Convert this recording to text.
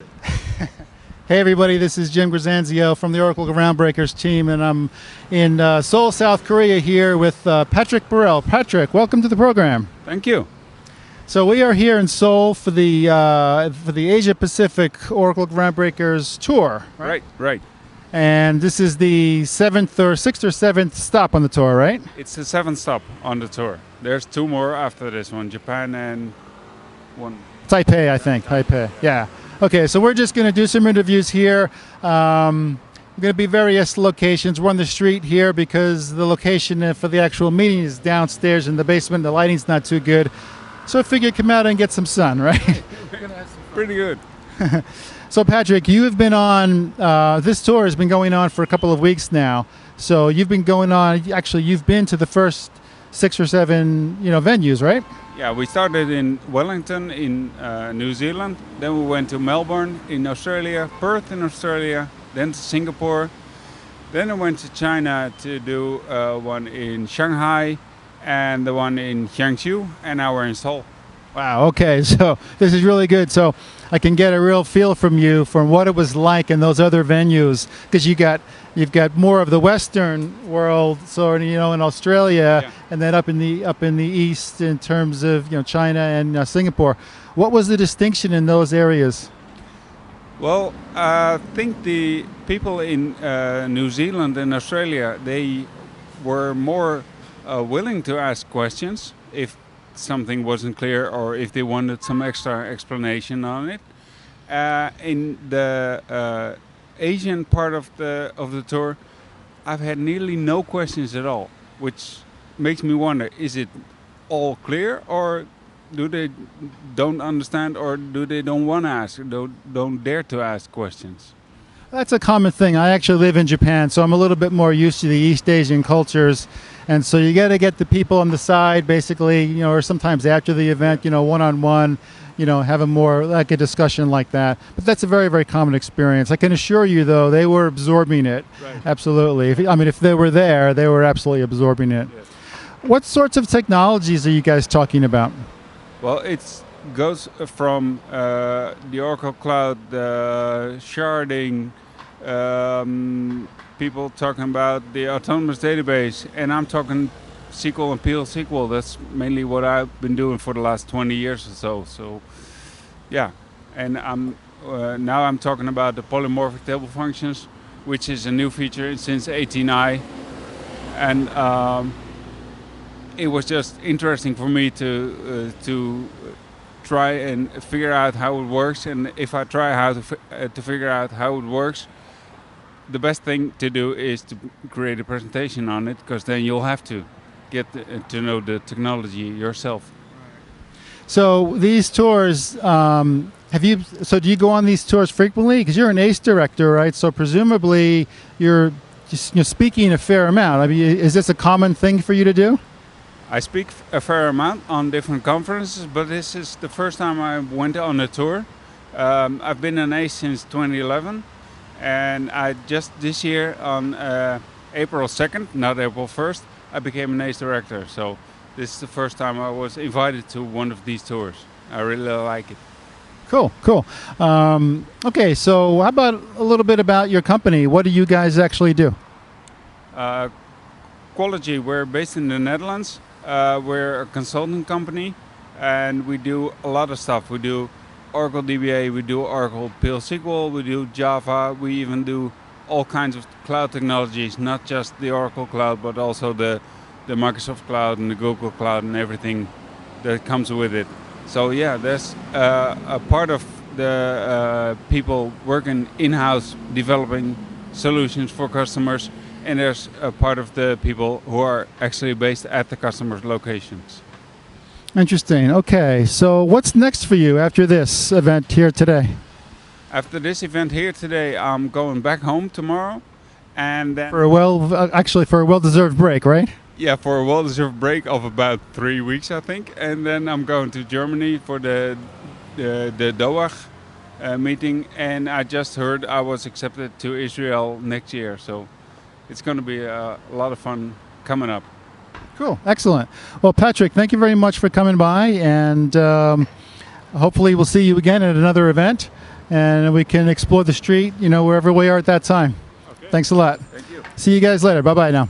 Hey everybody, this is Jim Grisanzio from the Oracle Groundbreakers team, and I'm in Seoul, South Korea here with Patrick Barel. Patrick, welcome to the program. Thank you. So we are here in Seoul for the Asia Pacific Oracle Groundbreakers Tour. Right. And this is the sixth or seventh stop on the tour, right? It's the seventh stop on the tour. There's two more after this one, Japan and one. Taipei, I think. Taipei, yeah. Okay, so we're just going to do some interviews here. We're going to be various locations. We're on the street here because the location for the actual meeting is downstairs in the basement. The lighting's not too good. So I figured come out and get some sun, right? Pretty good. So Patrick, you have been on, this tour has been going on for a couple of weeks now. So you've been going on, actually you've been to the first 6 or 7, venues, right? Yeah, we started in Wellington in New Zealand, then we went to Melbourne in Australia, Perth in Australia, then to Singapore, then I went to China to do one in Shanghai and the one in Jiangsu, and now we're in Seoul. Wow, okay, so this is really good. So I can get a real feel from you from what it was like in those other venues, because you've got more of the Western world, so in Australia, Yeah. and then up in the East in terms of China and Singapore. What was the distinction in those areas? Well, I think the people in New Zealand and Australia, they were more willing to ask questions if something wasn't clear or if they wanted some extra explanation on it. In the Asian part of the tour, I've had nearly no questions at all, which makes me wonder: is it all clear, or do they don't understand, or do they don't want to ask, don't dare to ask questions? That's a common thing. I actually live in Japan, so I'm a little bit more used to the East Asian cultures. And so you got to get the people on the side, basically, or sometimes after the event, one-on-one, have a more like a discussion like that. But that's a very, very common experience. I can assure you, though, they were absorbing it. Right. Absolutely. If they were there, they were absolutely absorbing it. Yes. What sorts of technologies are you guys talking about? Well, it goes from the Oracle Cloud, sharding, people talking about the autonomous database, and I'm talking SQL and PL SQL. That's mainly what I've been doing for the last 20 years or so. So, yeah, and now I'm talking about the polymorphic table functions, which is a new feature since 18i, and it was just interesting for me to try and figure out how it works. And if I try to figure out how it works, the best thing to do is to create a presentation on it, because then you'll have to get to know the technology yourself. So these tours, do you go on these tours frequently? Because you're an ACE director, right? So presumably you're speaking a fair amount. Is this a common thing for you to do? I speak a fair amount on different conferences, but this is the first time I went on a tour. I've been an ACE since 2011, and I just this year on April 2nd, not April 1st, I became an ACE director. So this is the first time I was invited to one of these tours. I really like it. Cool. Okay, so how about a little bit about your company? What do you guys actually do? Quality, we're based in the Netherlands. We're a consulting company, and we do a lot of stuff. We do Oracle DBA, we do Oracle PL SQL, we do Java, we even do all kinds of cloud technologies, not just the Oracle Cloud, but also the Microsoft Cloud and the Google Cloud and everything that comes with it. So yeah, there's a part of the people working in-house developing solutions for customers, and there's a part of the people who are actually based at the customer's locations. Interesting. Okay, so what's next for you after this event here today? After this event here today, I'm going back home tomorrow, and then For a well-deserved break, right? yeah, for a well-deserved break of about 3 weeks, I think, and then I'm going to Germany for the Doha meeting, and I just heard I was accepted to Israel next year, so it's going to be a lot of fun coming up. Cool. Excellent. Well, Patrick, thank you very much for coming by, and hopefully we'll see you again at another event. and we can explore the street, wherever we are at that time. Okay. Thanks a lot. Thank you. See you guys later. Bye-bye now.